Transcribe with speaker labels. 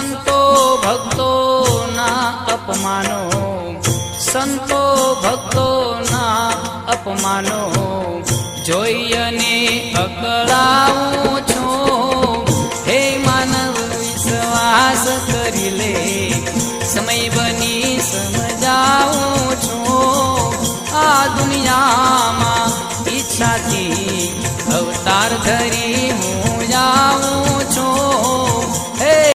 Speaker 1: સંતો ભક્તોના અપમાનો, સંતો ભક્તોના અપમાનો જોઈ અને અકળાવું છું. હે માનવ વિશ્વાસ કરી લે, સમય બની સમજાવું છું. આ દુનિયામાં ઈચ્છાથી અવતાર ધરી